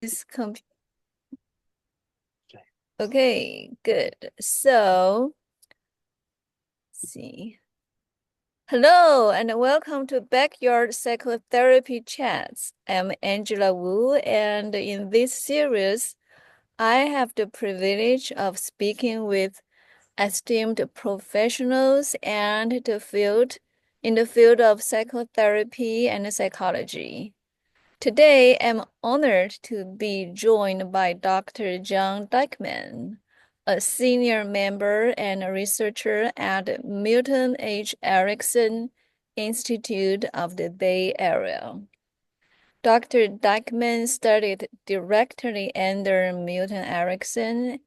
This Okay, good. So, let's see. Hello and welcome to Backyard Psychotherapy Chats. I'm Angela Wu, and in this series, I have the privilege of speaking with esteemed professionals and in the field of psychotherapy and psychology. Today, I'm honored to be joined by Dr. John Dykman, a senior member and a researcher at Milton H. Erickson Institute of the Bay Area. Dr. Dykman studied directly under Milton Erickson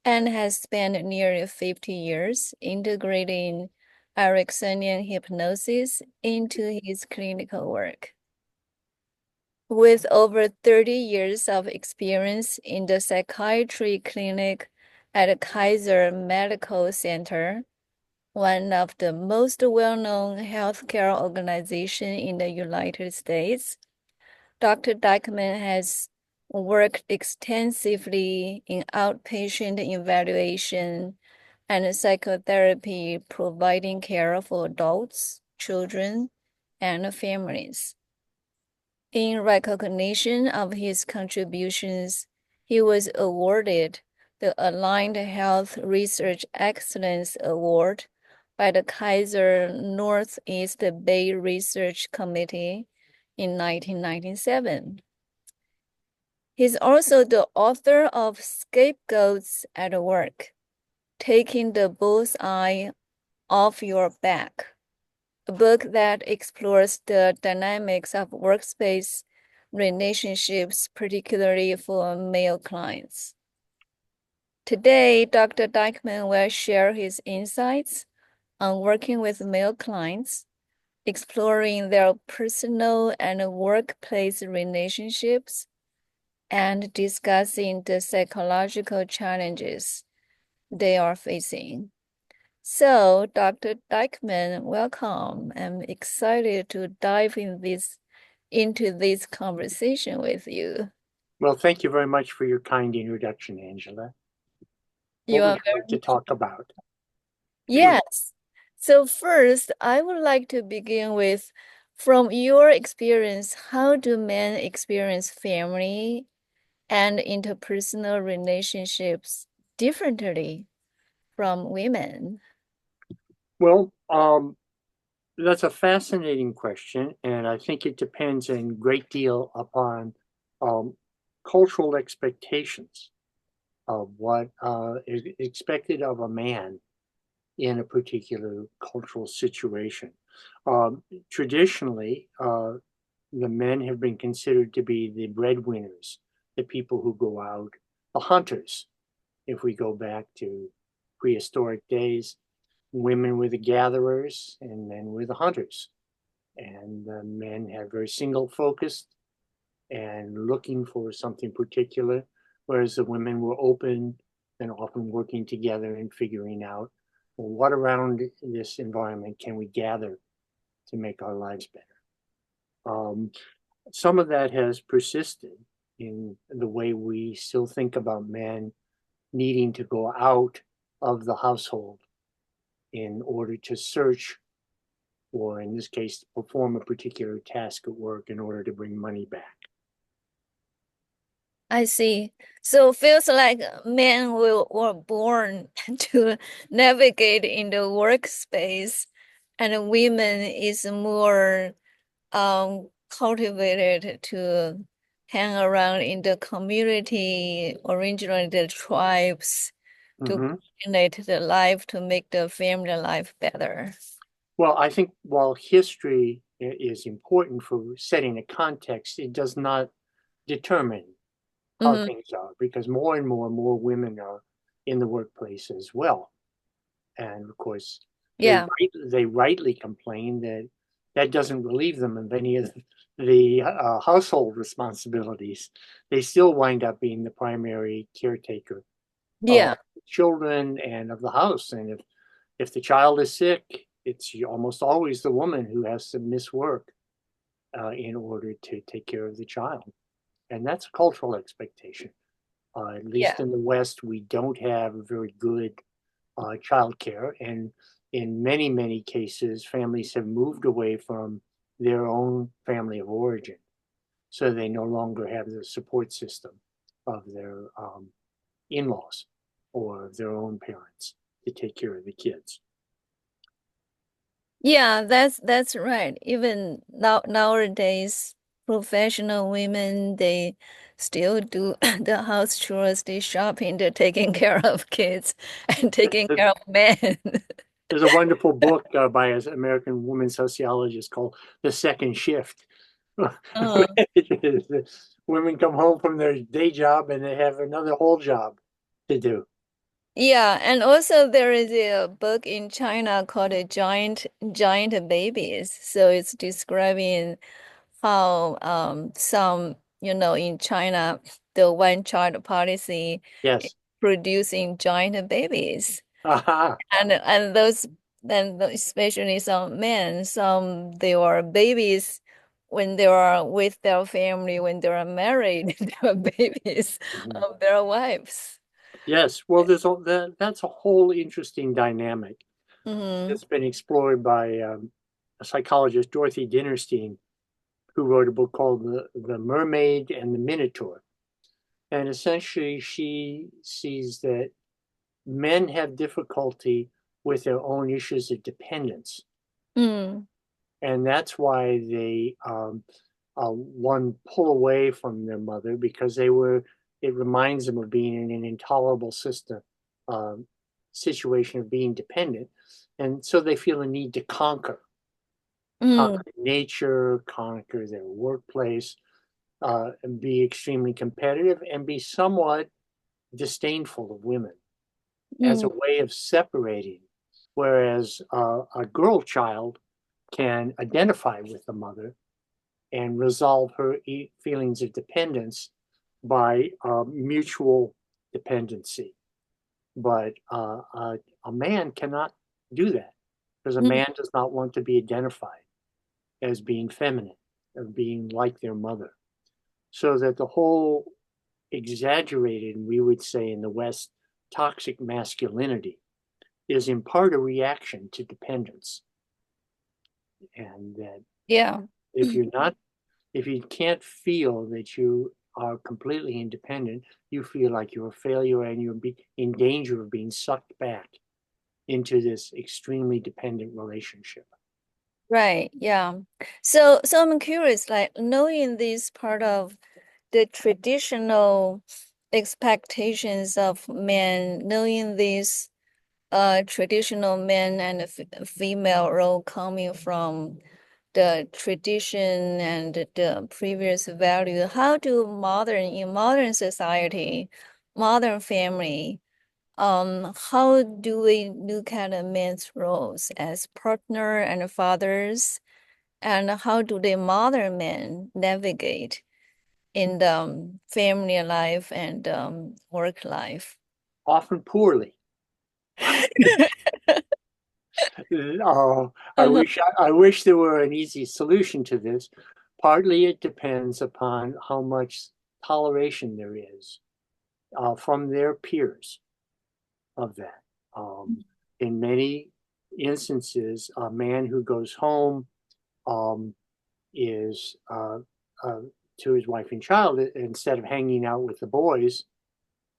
and has spent nearly 50 years integrating Ericksonian hypnosis into his clinical work. With over 30 years of experience in the psychiatry clinic at Kaiser Medical Center, one of the most well-known healthcare organizations in the United States, Dr. Dykman has worked extensively in outpatient evaluation and psychotherapy, providing care for adults, children, and families. In recognition of his contributions, he was awarded the Aligned Health Research Excellence Award by the Kaiser Northeast Bay Research Committee in 1997. He's also the author of Scapegoats at Work, Taking the Bullseye Off Your Back, a book that explores the dynamics of workspace relationships, particularly for male clients. Today, Dr. Dykman will share his insights on working with male clients, exploring their personal and workplace relationships, and discussing the psychological challenges they are facing. So, Dr. Dykman, welcome. I'm excited to dive into this conversation with you. Well, thank you very much for your kind introduction, Angela. You What would are you like to very talk about? Yes. So first, I would like to begin with, from your experience, how do men experience family and interpersonal relationships differently from women? Well, that's a fascinating question, and I think it depends a great deal upon um, cultural expectations of what is expected of a man in a particular cultural situation. Traditionally, the men have been considered to be the breadwinners, the people who go out, the hunters. If we go back to prehistoric days, women were the gatherers and men were the hunters. And the men had very single focused and looking for something particular, whereas the women were open and often working together and figuring out, well, what around this environment can we gather to make our lives better. Um, some of that has persisted in the way we still think about men needing to go out of the household in order to search, or in this case, perform a particular task at work in order to bring money back. I see. So feels like were born to navigate in the workspace, and women is more cultivated to hang around in the community, originally the tribes, to Mm-hmm. coordinate the life to make the family life better. Well, I think while history is important for setting a context, it does not determine how Hmm. things are because more and more women are in the workplace as well. And of course, Yeah. they rightly complain that that doesn't relieve them of any of the household responsibilities. They still wind up being the primary caretaker of Yeah. children and of the house. And if the child is sick, it's almost always the woman who has to miss work in order to take care of the child. And that's a cultural expectation. At Yeah. least in the West, we don't have very good child care. And in many, many cases, families have moved away from their own family of origin. So they no longer have the support system of their in-laws or their own parents to take care of the kids. Yeah, that's right. Even nowadays, professional women, they still do the house chores, they shopping, they're taking care of kids and taking care of men. There's a wonderful book by an American woman sociologist called The Second Shift. Uh, Women come home from their day job and they have another whole job to do. yeah, and also there is a book in China called a Giant Babies. So it's describing how some, in China, the one child policy is Yes. producing giant babies. Aha. And those then especially some men, some they were babies when they are with their family, when they are married, they were babies Mhm. of their wives. Yes. Well, that's a whole interesting dynamic Hmm. that's been explored by a psychologist, Dorothy Dinnerstein, who wrote a book called The Mermaid and the Minotaur. And essentially, she sees that men have difficulty with their own issues of dependence. Mm. And that's why they, one, pull away from their mother because it reminds them of being in an intolerable system, um, situation of being dependent. And so they feel a need to Mm. conquer nature, conquer their workplace, and be extremely competitive and be somewhat disdainful of women as a Mm. way of separating. Whereas a girl child can identify with the mother and resolve her feelings of dependence by mutual dependency. But a man cannot do that because a Mm. man does not want to be identified as being feminine, of being like their mother. So that the whole exaggerated, we would say in the West, toxic masculinity is in part a reaction to dependence. And that Yeah. if you're not, if you can't feel that you are completely independent, you feel like you're a failure and you're in danger of being sucked back into this extremely dependent relationship. Right. Yeah. So I'm curious, like knowing this part of the traditional expectations of men, knowing these traditional men and female role coming from the tradition and the previous value, how do in modern society, modern family, how do we look at a men's roles as partner and fathers, and how do the modern men navigate in the family life and work life? Often poorly. Oh, Uh-huh. I wish there were an easy solution to this. Partly it depends upon how much toleration there is from their peers of that. In many instances, a man who goes home um, is uh, to his wife and child, instead of hanging out with the boys,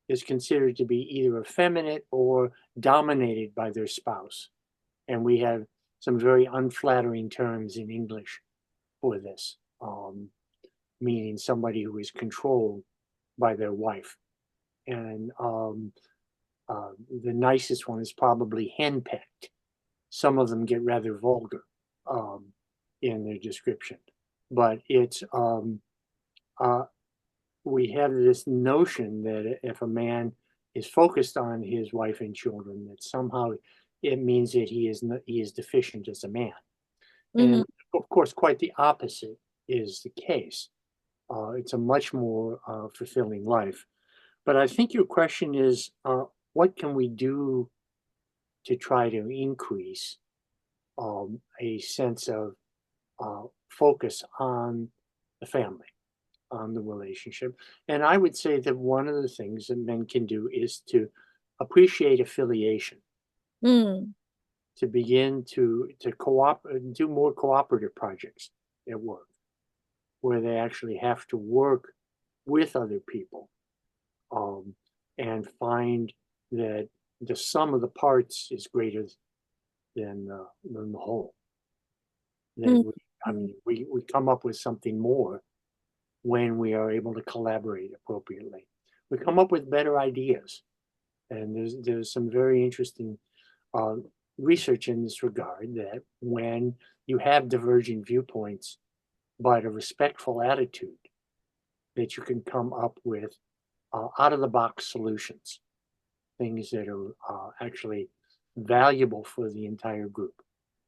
is considered to be either effeminate or dominated by their spouse. And we have some very unflattering terms in English for this, meaning somebody who is controlled by their wife. And the nicest one is probably henpecked. Some of them get rather vulgar um, in their description, but it's uh, we have this notion that if a man is focused on his wife and children, that somehow it means that he is deficient as a man. Mhm. And of course, quite the opposite is the case. It's a much more fulfilling life. But I think your question is, what can we do to try to increase a sense of focus on the family? on the relationship. And I would say that one of the things that men can do is to appreciate affiliation, Mm, to begin to do more cooperative projects at work, where they actually have to work with other people, um, and find that the sum of the parts is greater than the whole. That mm, we, I mm, mean, we come up with something more when we are able to collaborate appropriately. We come up with better ideas, and there's some very interesting uh, research in this regard that when you have divergent viewpoints, but a respectful attitude, that you can come up with out of the box solutions, things that are actually valuable for the entire group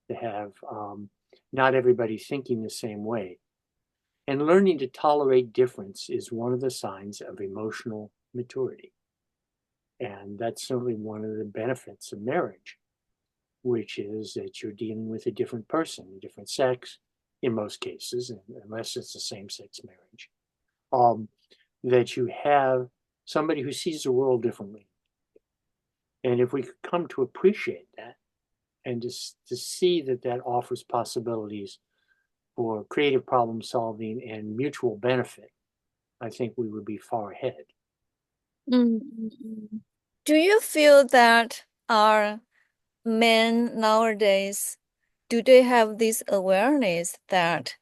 to have not everybody thinking the same way. And learning to tolerate difference is one of the signs of emotional maturity. And that's certainly one of the benefits of marriage, which is that you're dealing with a different person, a different sex, in most cases, unless it's a same sex marriage, um, that you have somebody who sees the world differently. And if we could come to appreciate that and to see that that offers possibilities for creative problem solving and mutual benefit, I think we would be far ahead. mm, mm. Do you feel that our men nowadays, do they have this awareness that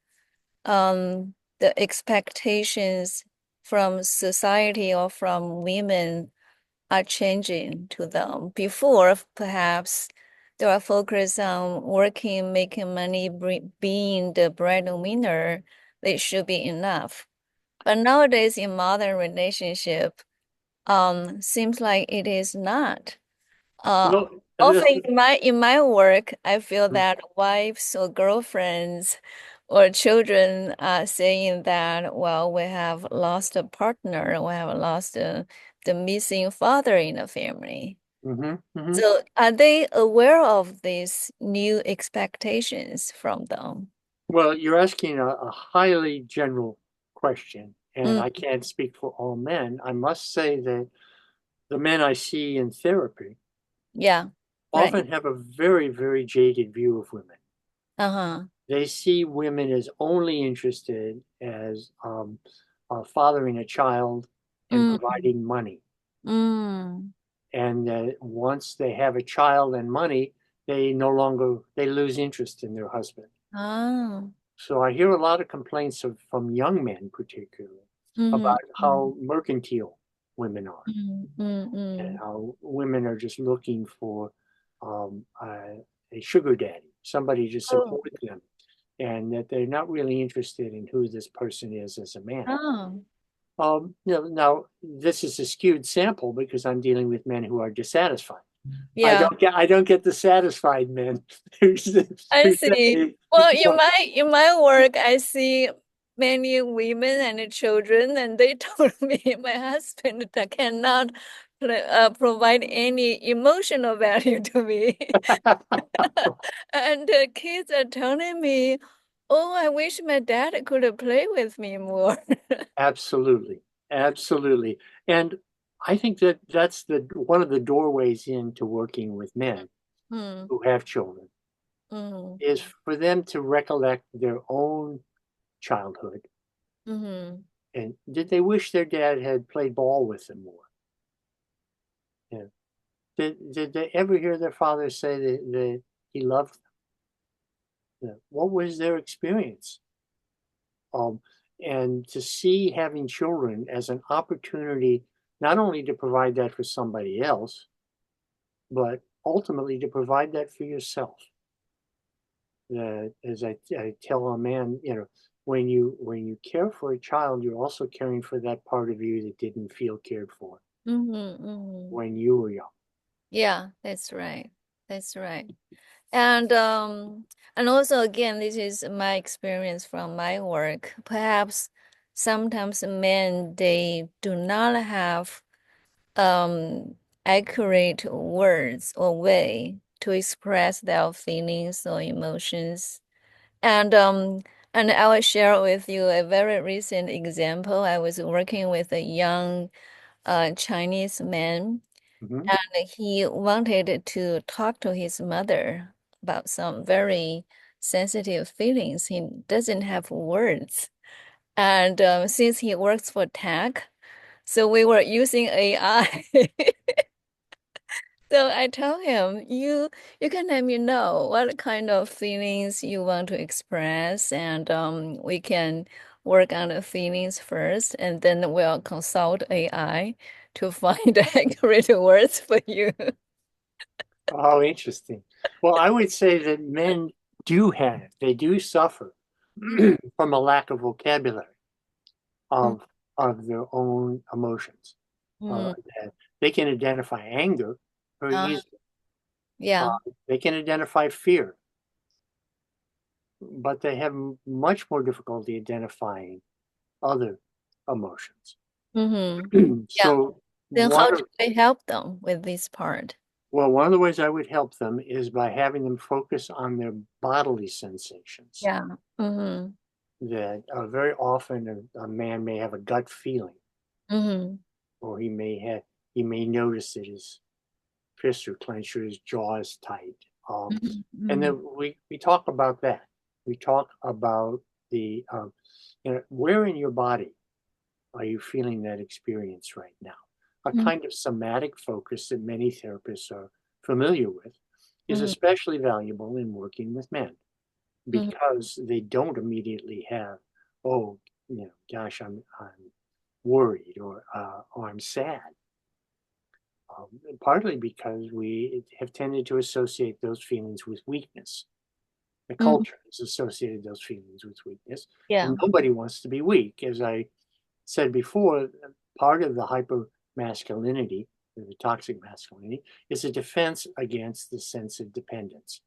the expectations from society or from women are changing to them? Before, perhaps they are focused on working, making money, being the breadwinner, they should be enough. But nowadays in modern relationship, seems like it is not. Uh, Well, Often in my work, I feel mm, that wives or girlfriends or children are saying that, well, we have lost a partner, we have lost the missing father in the family. mhm, mhm. So are they aware of these new expectations from them? Well, you're asking a highly general question, and Mm, I can't speak for all men. I must say that the men I see in therapy yeah, right. often have a very, very jaded view of women. Uh-huh. They see women as only interested as fathering a child and Mm, providing money. mm. And once they have a child and money, they no longer they lose interest in their husband. Oh. So I hear a lot of complaints from young men, particularly, Mm, about how mercantile women are, mm, mm, and mm. how women are just looking for a sugar daddy, somebody to Oh. support them, and that they're not really interested in who this person is as a man. Oh. Now this is a skewed sample because I'm dealing with men who are dissatisfied. Yeah, I don't get the satisfied men who, I who see. say, Well, in well, my work, I see many women and children, and they told me my husband that cannot provide any emotional value to me. And the kids are telling me, "Oh, I wish my dad could play with me more." absolutely, absolutely. And I think that that's the one of the doorways into working with men Hmm. who have children Mm. is for them to recollect their own childhood, Mm-hmm. and did they wish their dad had played ball with them more? Yeah. Did they ever hear their father say that he loved them? Yeah. What was their experience? Um, and to see having children as an opportunity not only to provide that for somebody else, but ultimately to provide that for yourself. As I tell a man, when you care for a child, you're also caring for that part of you that didn't feel cared for Mm-hmm. Mm-hmm. when you were young. Yeah, that's right. That's right. And also again, this is my experience from my work. Perhaps sometimes men they do not have um accurate words or way to express their feelings or emotions. And And I will share with you a very recent example. I was working with a young Chinese man, Mhm. and he wanted to talk to his mother about some very sensitive feelings. He doesn't have words. And since he works for tech, so we were using AI. So I tell him, you can let me know what kind of feelings you want to express, and we can work on the feelings first, and then we'll consult AI to find accurate words for you. Oh, interesting. Well, I would say that men do have it. They do suffer from a lack of vocabulary Mm, of of their own emotions. mm, That they can identify anger very uh, easily. Uh, yeah. they can identify fear, but they have much more difficulty identifying other emotions. Mm-hmm. Yeah. So Then how one do of I help them with this part? one of the ways I would help them is by having them focus on their bodily sensations. Yeah. Mm-hmm. That very often a man may have a gut feeling, Mm-hmm. or he may notice that his fists are clenched or his jaw is tight. And Mm-hmm. then we talk about that. We talk about the where in your body are you feeling that experience right now? A Mm-hmm. kind of somatic focus that many therapists are familiar with is Mm-hmm. especially valuable in working with men Mm-hmm. because they don't immediately have, oh, gosh, I'm worried or I'm sad. Partly because we have tended to associate those feelings with weakness. The Mm-hmm. culture has associated those feelings with weakness, Yeah. and nobody wants to be weak. As I said before, part of the hyper masculinity, the toxic masculinity, is a defense against the sense of dependence,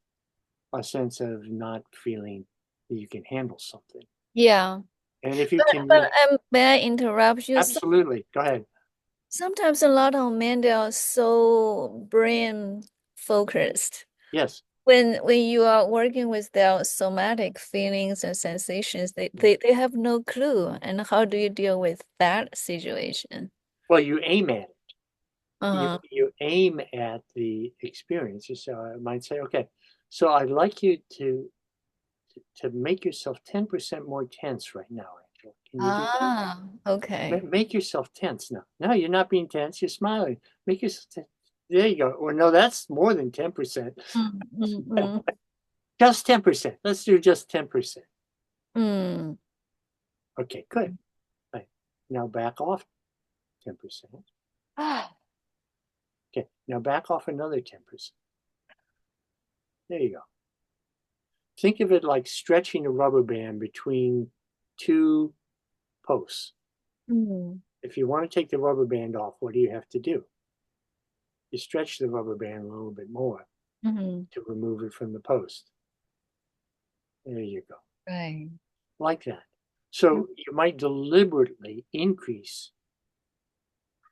a sense of not feeling that you can handle something. Yeah. And if you But can, may I interrupt you? absolutely, go ahead. Sometimes a lot of men they are so brain focused. Yes. When you are working with their somatic feelings and sensations, they have no clue. And how do you deal with that situation? Well, you aim at it. Uh-huh. You aim at the experience. So I might say, okay, so I'd like you to make yourself 10% more tense right now, Angela. Can you do that? Ah, okay. Make yourself tense now. No, you're not being tense. You're smiling. Make yourself tense. There you go. Or no, that's more than 10%. Mm, mm, mm, Just 10%. Let's do just 10%. mm. Okay, good. Right. Now back off 10%. Ah, Okay, now back off another 10%. There you go. Think of it like stretching a rubber band between two posts. mm, If you want to take the rubber band off, what do you have to do? You stretch the rubber band a little bit more mhm. to remove it from the post. There you go. Right. Like that. So you might deliberately increase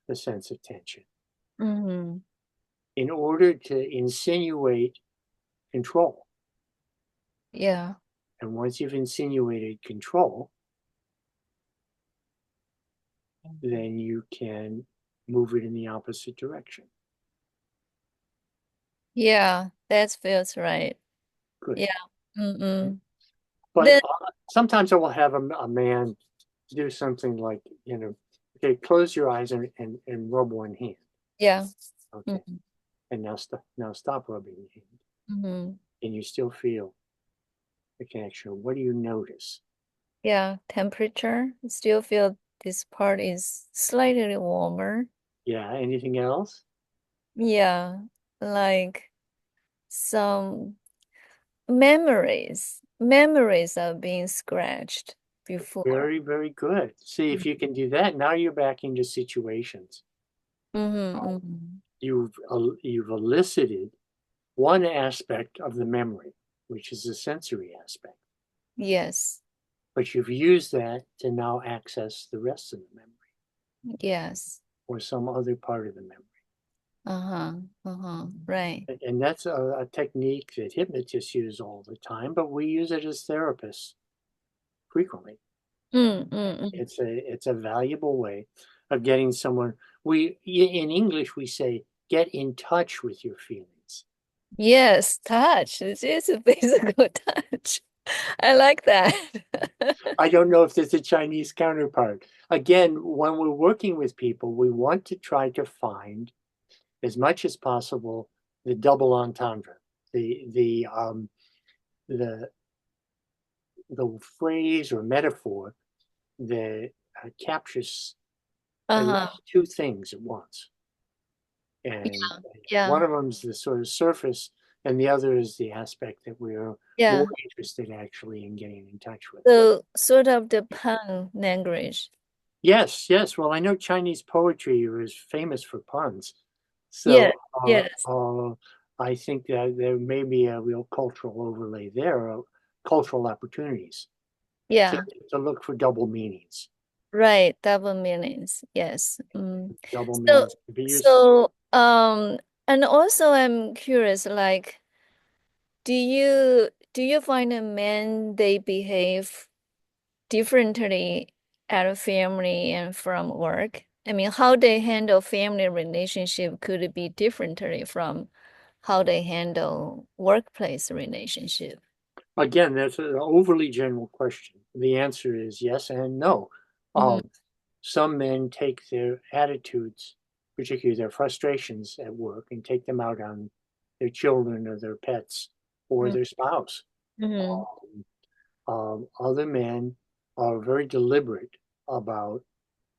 the sense of tension Mm-hmm. in order to insinuate control. Yeah. And once you've insinuated control, then you can move it in the opposite direction. Yeah, that feels right. Good. Yeah. Mm-mm. But Then, sometimes I will have a man do something like, okay, close your eyes and rub one hand. yeah. Okay. Mm-hmm. And now stop rubbing your hand. Mm-hmm. And you still feel the connection. What do you notice? Yeah, temperature. Still feel this part is slightly warmer. Yeah. Anything else? Yeah, like some memories are being scratched before. Very, very good. See if you can do that. Now you're back into situations. Mm-hmm, mm-hmm. You've elicited one aspect of the memory, which is the sensory aspect, Yes, but you've used that to now access the rest of the memory yes. or some other part of the memory. Uh-huh, uh-huh. Right. And that's a technique that hypnotists use all the time, but we use it as therapists frequently. Mm, mm, mm. It's a valuable way of getting someone. We in English we say get in touch with your feelings. Yes, touch. It's a physical touch. I like that. I don't know if there's a Chinese counterpart. Again, when we're working with people, we want to try to find as much as possible the double entendre, the the phrase or metaphor that captures at Uh-huh. least two things at once. And Yeah. one Yeah. of them is the sort of surface, and the other is the aspect that we're more Yeah. interested actually in getting in touch with. So sort of the pun language. Yes, yes. Well, I know Chinese poetry is famous for puns. Yeah. So Yes. I think that there may be a real cultural overlay there, cultural opportunities to, Yeah. to look for double meanings. Right. Double meanings. Yes. Mm. Double So meanings to be used. so and also I'm curious, like, do you find that men they behave differently at a family and from work? I mean, how they handle family relationship could be differently from how they handle workplace relationship. Again, that's an overly general question. The answer is yes and no. Hmm. Um, some men take their attitudes, particularly their frustrations at work, and take them out on their children or their pets or their spouse. Mm-hmm. Um, Other men are very deliberate about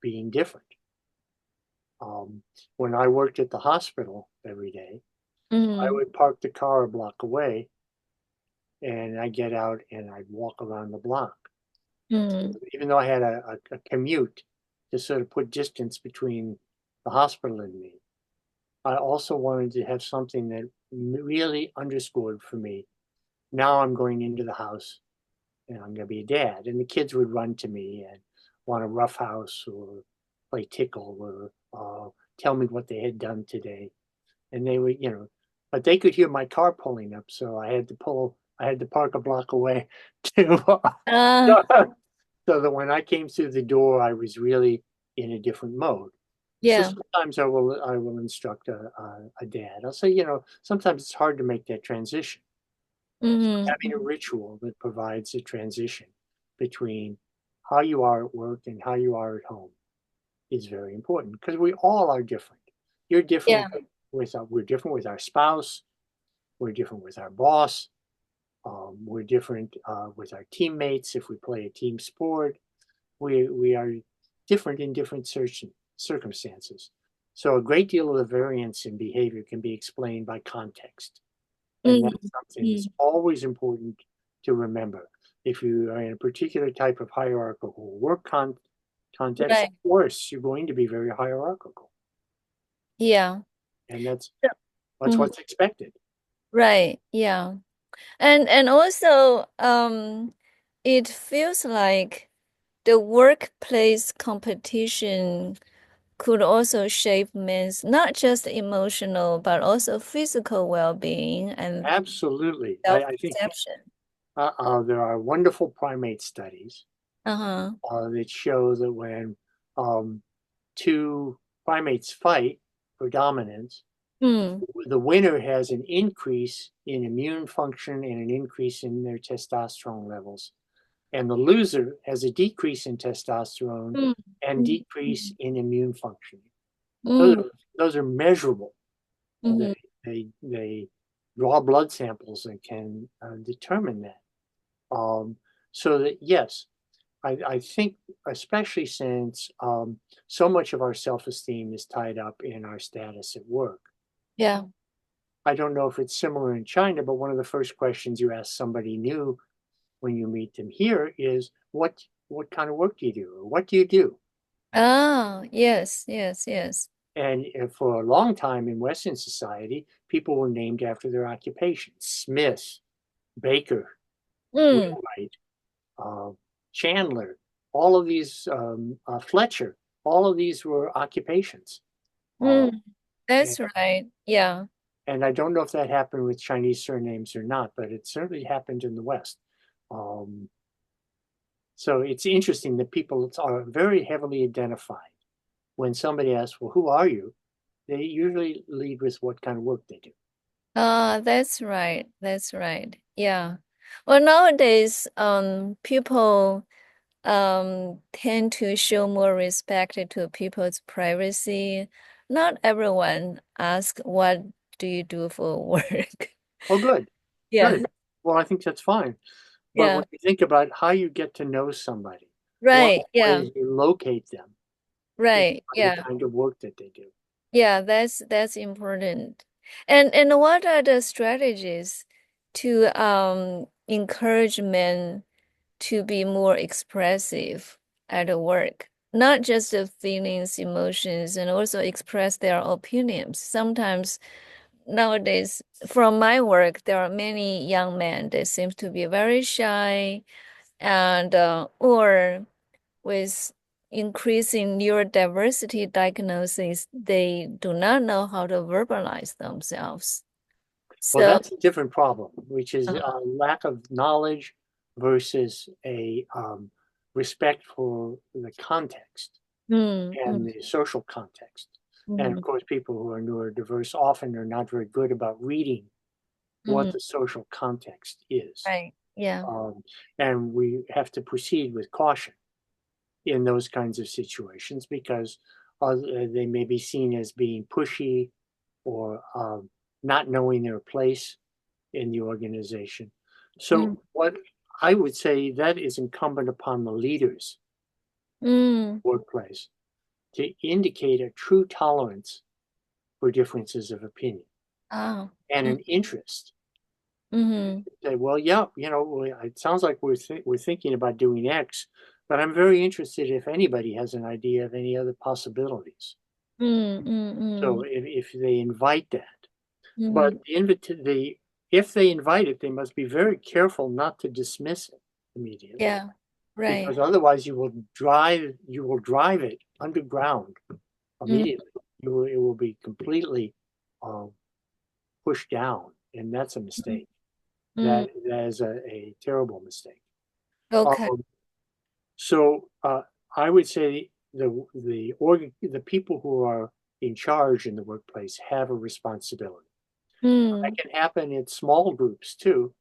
being different. Um, when I worked at the hospital every day, I Hmm. would park the car a block away and I'd get out and I'd walk around the block. So Hmm. even though I had a commute to sort of put distance between the hospital and me, I also wanted to have something that really underscored for me. Now I'm going into the house and I'm going to be a dad. And the kids would run to me and want to roughhouse or play tickle or tell me what they had done today. And they would, but they could hear my car pulling up. So I had to park a block away to, Uh, so that when I came through the door, I was really in a different mode. So yeah. sometimes I will instruct a dad. I'll say, sometimes it's hard to make that transition. Having a Hmm. ritual that provides a transition between how you are at work and how you are at home is very important because we all are different. You're Yeah. different we're different with our spouse. We're different with our boss. We're different with our teammates if we play a team sport. We are different in different circumstances. So a great deal of the variance in behavior can be explained by context. And that's something that's Mm-hmm. always important to remember. If you are in a particular type of hierarchical context, of Right. course, you're going to be very hierarchical. Yeah. And that's Mhm. what's expected. Right. Yeah. And also it feels like the workplace competition could also shape men's not just emotional but also physical well-being and Absolutely. I think self-perception. there are wonderful primate studies Uh-huh. that show that when um, two primates fight for dominance, Hmm. the winner has an increase in immune function and an increase in their testosterone levels. And the loser has a decrease in testosterone Hmm. and Hmm. decrease in immune functioning. Those Hmm. are, those are measurable. Hmm. They draw blood samples and can determine that. Um, so that yes, I think especially since so much of our self-esteem is tied up in our status at work. Yeah. I don't know if it's similar in China, but one of the first questions you ask somebody new when you meet them here is what kind of work do you do or what do you do? Ah, yes, yes, yes. And for a long time in Western society, people were named after their occupation: Smith, Baker, Mm. Wheelwright, uh, Chandler, all of these, Fletcher, all of these were occupations. Uh, Mm. and, That's right. Yeah. and I don't know if that happened with Chinese surnames or not, but it certainly happened in the West. Um, So it's interesting that people are very heavily identified. When somebody asks, well, who are you? They usually lead with what kind of work they do. That's right. That's right. Yeah. Well, nowadays, people tend to show more respect to people's privacy. Not everyone asks, what do you do for work? Oh, good, Yeah. good. Well, I think that's fine. But Yeah. when you think about how you get to know somebody, one of Right. the Yeah. ways you locate them is Right. by the Yeah. kind of work that they do. Yeah, that's important. And what are the strategies to encourage men to be more expressive at work? Not just the feelings, emotions, and also express their opinions. Sometimes nowadays, from my work, there are many young men that seem to be very shy and or with increasing neurodiversity diagnosis, they do not know how to verbalize themselves. Well, So, that's a different problem, which is uh, a lack of knowledge versus a respect for the context mm, and mm, the social context. And of mm, course, people who are neurodiverse often are not very good about reading what mm, the social context is. right. Yeah. Um, and we have to proceed with caution in those kinds of situations because they may be seen as being pushy or not knowing their place in the organization. Mm, So, what I would say that is incumbent upon the leaders mm, workplace to indicate a true tolerance for differences of opinion oh, and mm, an interest. mm, Say, well, yeah, it sounds like we're thinking about doing X, but I'm very interested if anybody has an idea of any other possibilities. mm, mm, So mm, if they invite that, but mm, if they invite it, they must be very careful not to dismiss it immediately, yeah, right. because otherwise you will drive it underground Mm, immediately. It will be completely um, pushed down, and that's a mm, mistake. mm. That is a terrible mistake. Okay. Um, so I would say the people who are in charge in the workplace have a responsibility. That Mm, can happen in small groups too,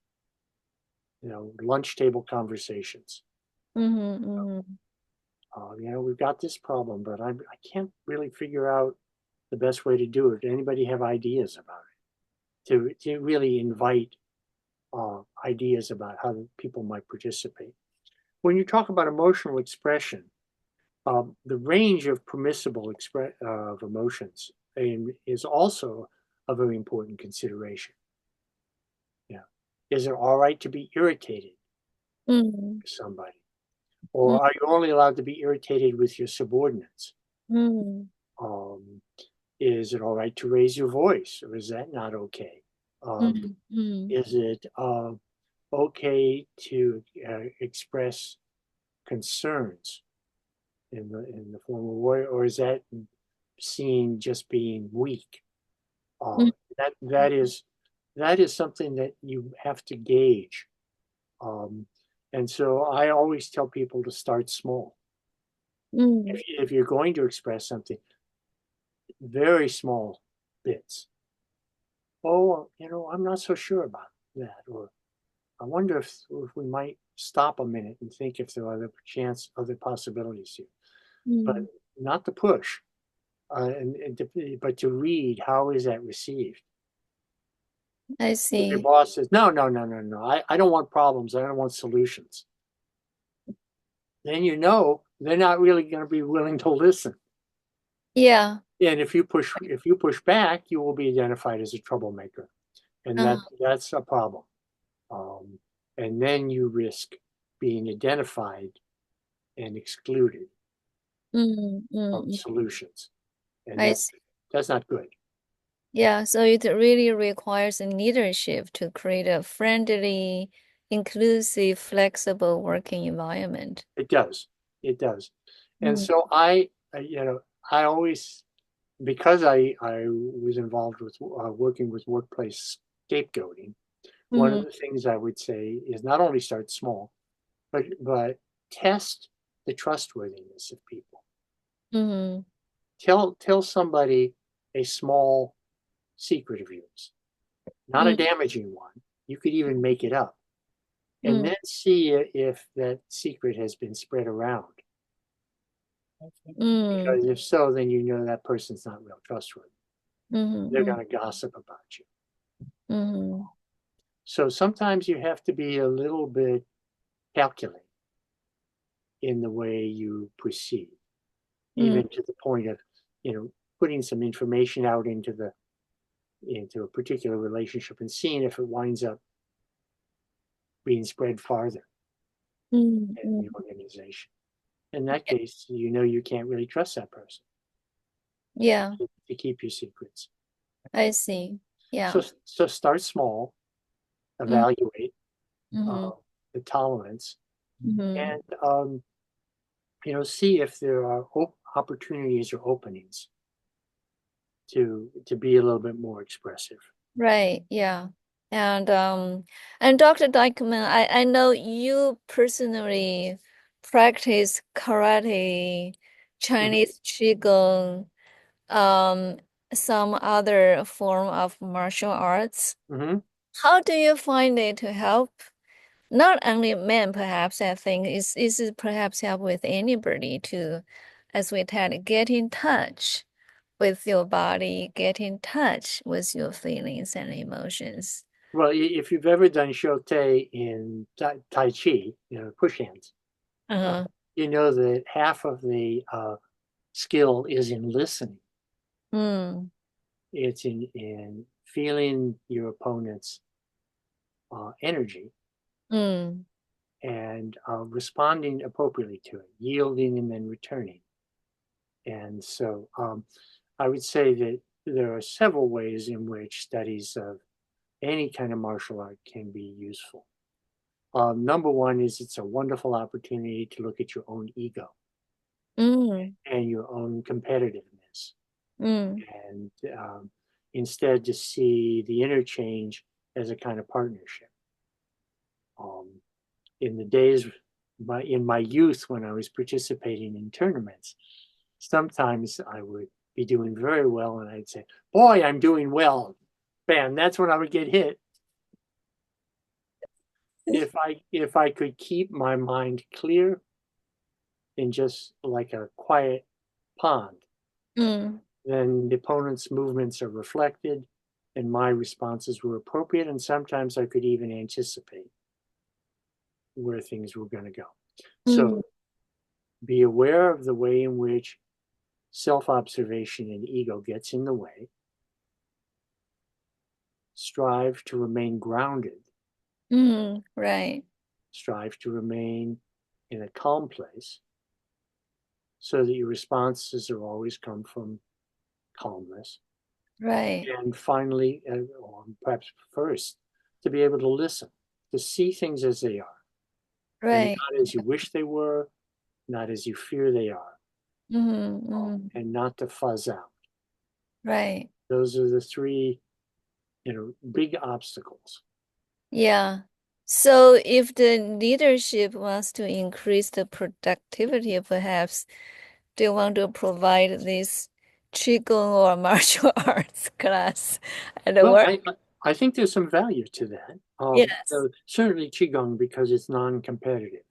lunch table conversations. mm, mm, We've got this problem, but I can't really figure out the best way to do it. Anybody have ideas about it? To really invite ideas about how people might participate. When you talk about emotional expression, the range of permissible of emotions is also a very important consideration. Yeah, is it all right to be irritated mm, with somebody? mm, Or are you only allowed to be irritated with your subordinates? mm, Um, is it all right to raise your voice, or is that not okay? Um, mm, mm, is it okay to express concerns in the form of war, or is that seen just being weak? mm, That that is something that you have to gauge. Um, and so I always tell people to start small. mm, If you're going to express something, very small bits. Oh, I'm not so sure about that. Or I wonder if we might stop a minute and think if there are other possibilities here. But mm. not to push, but to read how is that received. I If your see. boss says, no, no, no, no, no, I don't want problems, I don't want solutions, then they're not really going to be willing to listen. Yeah. And if you push back, you will be identified as a troublemaker, and Uh, that's a problem. Um, and then you risk being identified and excluded mm, mm, from mm. solutions, and I that's see. that's not good. Yeah, so it really requires a leadership to create a friendly, inclusive, flexible working environment. It does, it does. And Mm, so I always, because I was involved with working with workplace scapegoating. One of mm, the things I would say is not only start small, but test the trustworthiness of people. Mm-hmm. Tell somebody a small secret of yours, not a damaging one. You could even make it up, and Mm-hmm. then see if that secret has been spread around. Because if so, then you know that person's not real trustworthy. They're Mm-hmm. going to gossip about you. Mm-hmm. So sometimes you have to be a little bit calculated in the way you proceed, Mm-hmm. even to the point of, putting some information out into a particular relationship and seeing if it winds up being spread farther in the Mm-hmm. organization. In that case, you can't really trust that person Yeah, to keep your secrets. I see. So, Yeah. so start small, evaluate Mm-hmm. uh, the tolerance, Mm-hmm. and see if there are opportunities or openings to be a little bit more expressive. Right, yeah. And Dr. Dykman, I know you personally practice karate, Mhm. Chinese qigong, um, some other form of martial arts. Mhm. How do you find it to help not only men, perhaps I think is it perhaps help with anybody to, as we said, get in touch with your body, get in touch with your feelings and emotions. Well, if you've ever done shote in Tai Chi, push hands, uh, Uh-huh. you know that half of the skill is in listening. Mm, It's in feeling your opponent's energy mm, and responding appropriately to it, yielding and then returning. And so I would say that there are several ways in which studies of any kind of martial art can be useful. Number one is it's a wonderful opportunity to look at your own ego mm, and your own competitiveness, mm, and instead to see the interchange as a kind of partnership. Um, in the days in my youth when I was participating in tournaments, sometimes I would be doing very well and I'd say, "Boy, I'm doing well." Bam, that's when I would get hit. If I could keep my mind clear in just like a quiet pond, mm, then the opponent's movements are reflected and my responses were appropriate. And sometimes I could even anticipate where things were going to go. So mm, be aware of the way in which self observation and ego gets in the way. Strive to remain grounded, right, strive to remain in a calm place so that your responses are always come from calmness. right, And finally, or perhaps first, to be able to listen, to see things as they are, and right. not as you wish they were, not as you fear they are, Mm, mm, and not to fuzz out. right. Those are the three, big obstacles. Yeah. So if the leadership wants to increase the productivity, perhaps they want to provide this Qigong or martial arts class at the Well, work. I think there's some value to that. Yes. Certainly Qigong because it's non-competitive.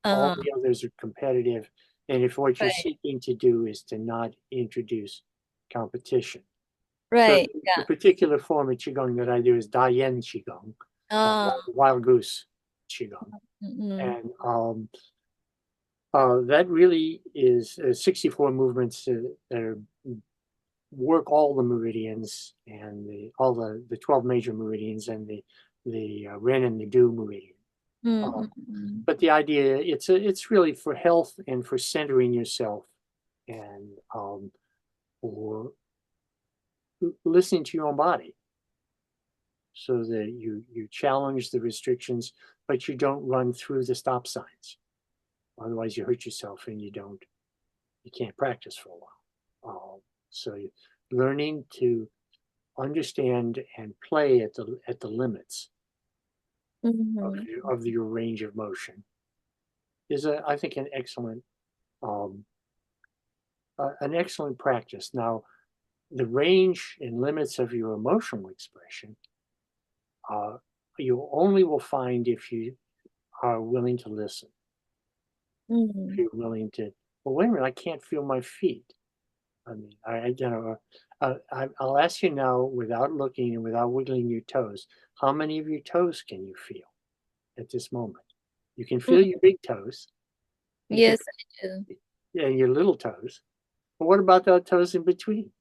All Uh, the others are competitive, and if what you're right, seeking to do is to not introduce competition. So right. the Yeah. particular form of Qigong that I do is Dayan Qigong, Uh, wild goose Qigong. mm, And that really is 64 movements that are, work all the meridians and all the 12 major meridians and the Ren and the Do meridian. mm, Um, mm, but the idea it's really for health and for centering yourself and for listening to your own body so that you challenge the restrictions, but you don't run through the stop signs. Otherwise, you hurt yourself and you can't practice for a while. So learning to understand and play at the limits mm, of your range of motion is I think um, an excellent practice. Now, the range and limits of your emotional expression, uh, you only will find if you are willing to listen, if Mm. you're willing to, well, wait a minute, I can't feel my feet. I mean, I'll ask you now without looking and without wiggling your toes, how many of your toes can you feel at this moment? You can feel Mm. your big toes, you can, Yes, I do. yeah, your little toes. But what about the toes in between?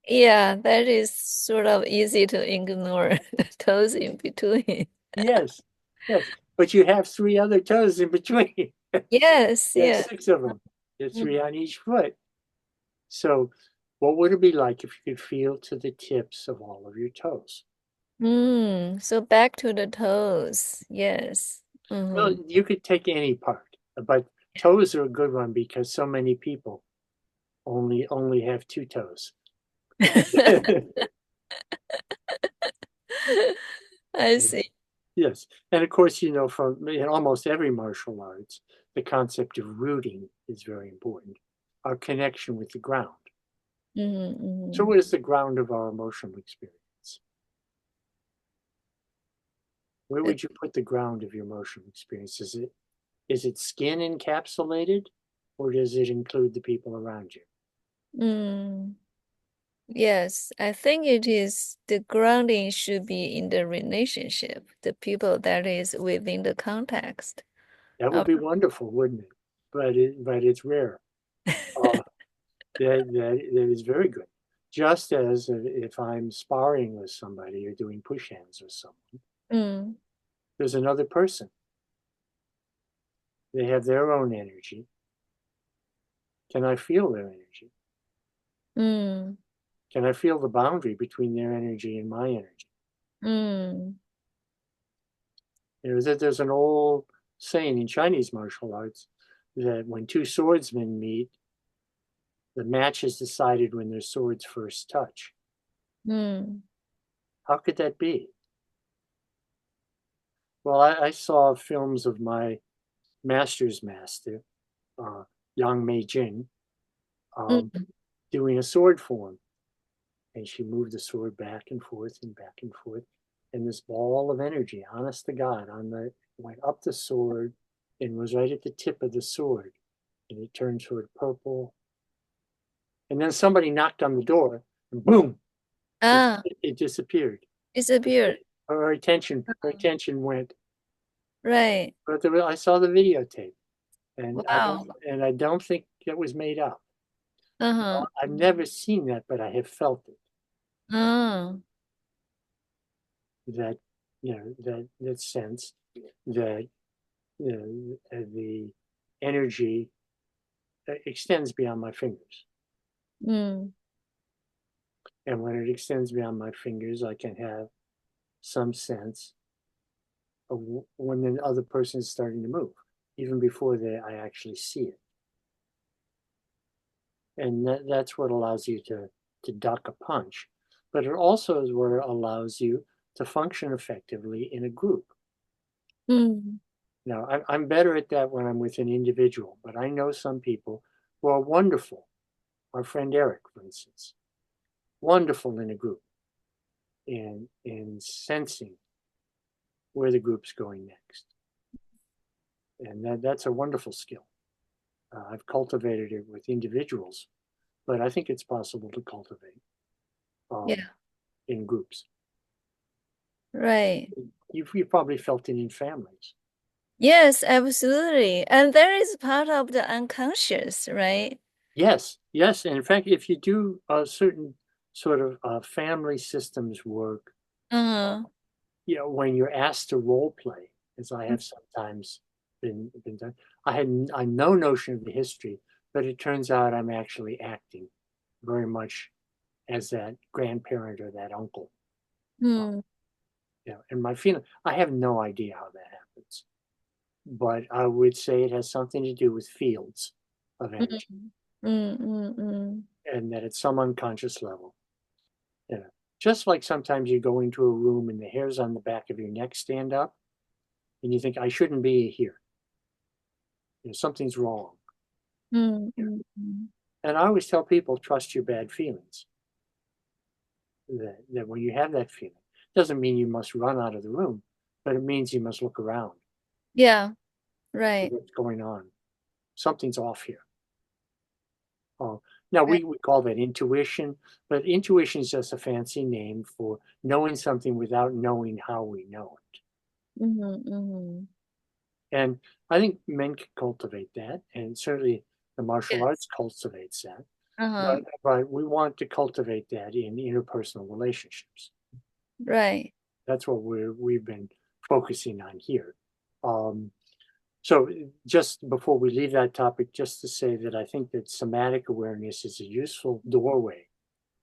Yeah, that is sort of easy to ignore the toes in between. Yes, yes. But you have three other toes in between. Yes, There's yeah. six of them. There's Mm. three on each foot. So, what would it be like if you could feel to the tips of all of your toes? So back to the toes. Yes. Well, Mm-hmm. you could take any part, but toes are a good one because so many people only have two toes. I see. Yes, and of course, you know, from in almost every martial arts, the concept of rooting is very important. Our connection with the ground. Mm-hmm, So, mm-hmm. what is the ground of our emotional experience? Where would you put the ground of your emotional experience? Is it skin encapsulated, or does it include the people around you? Mm. Yes, I think it is the grounding should be in the relationship, the people that is within the context That would of. be wonderful, wouldn't it? But it's rare. Uh, that is very good. Just as if I'm sparring with somebody or doing push hands with someone, Mm, there's another person. They have their own energy. Can I feel their energy? mm, Can I feel the boundary between their energy and my energy? mm, There's an old saying in Chinese martial arts that when two swordsmen meet, the match is decided when their swords first touch. mm, How could that be? Well, I saw films of my master's master, uh, Yang Mei Jing, um, mm. doing a sword form. And she moved the sword back and forth and back and forth. And this ball of energy, honest to God, went up the sword and was right at the tip of the sword. And it turned toward purple. And then somebody knocked on the door and boom, it, Ah, it disappeared. disappeared. Her attention went. Right. But I saw the videotape, and I don't Wow. and I don't think it was made up. Uh-huh. I've never seen that, but I have felt it. Oh. That that sense that the energy extends beyond my fingers, Mm, and when it extends beyond my fingers, I can have some sense of when the other person is starting to move, even before I actually see it, and that's what allows you to duck a punch, but it also is what allows you to function effectively in a group. mm, Now, I'm better at that when I'm with an individual, but I know some people who are wonderful. Our friend Eric, for instance, wonderful in a group and in sensing where the group's going next. And that's a wonderful skill. I've cultivated it with individuals, but I think it's possible to cultivate um, yeah. in groups. Right. You've probably felt it in families. Yes, absolutely. And there is part of the unconscious, right? Yes, yes. And in fact, if you do a certain sort of family systems work, Uh-huh. when you're asked to role play, as I have sometimes been done, I had no notion of the history, but it turns out I'm actually acting very much as that grandparent or that uncle. Uh, Mm, and my feeling, I have no idea how that happens, but I would say it has something to do with fields of energy, mm, mm, mm, mm. and that at some unconscious level, you know, just like sometimes you go into a room and the hairs on the back of your neck stand up, and you think I shouldn't be here. Something's wrong. Mm, mm, mm. And I always tell people, trust your bad feelings. That when you have that feeling, doesn't mean you must run out of the room, but it means you must look around Yeah, for right, what's going on. Something's off here. Uh, Now right. we call that intuition, but intuition is just a fancy name for knowing something without knowing how we know it. Mm-hmm, mm-hmm. And I think men can cultivate that, and certainly the martial arts Yes. cultivates that. Uh-huh. But we want to cultivate that in interpersonal relationships. Right. That's what we've been focusing on here. Um, so just before we leave that topic, just to say that I think that somatic awareness is a useful doorway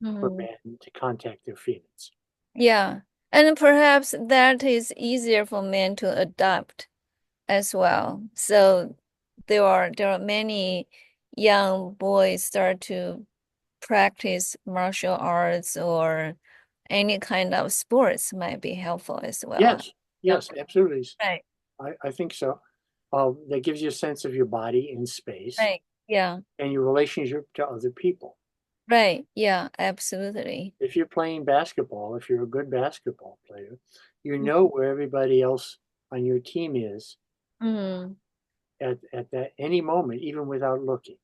for Mm-hmm. men to contact their feelings. Yeah. And perhaps that is easier for men to adopt as well. So there are many young boys start to practice martial arts or any kind of sports might be helpful as well. Yes, Yep. yes, absolutely. Right. I think so. That gives you a sense of your body in space Right. Yeah. and your relationship to other people. Right. Yeah, absolutely. If you're playing basketball, if you're a good basketball player, you know where everybody else on your team is Mm. at that any moment, even without looking.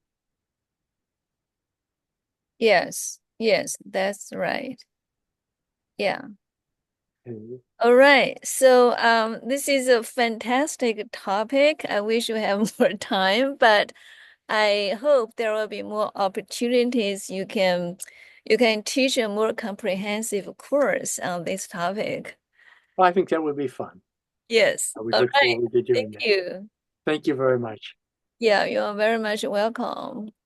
Yes. Yes, that's right. Yeah. And All right. So this is a fantastic topic. I wish we have more time, but I hope there will be more opportunities you can teach a more comprehensive course on this topic. I think that would be fun. Yes. I would All look right. forward to Thank doing that. you. Thank you very much. Yeah, you're very much welcome.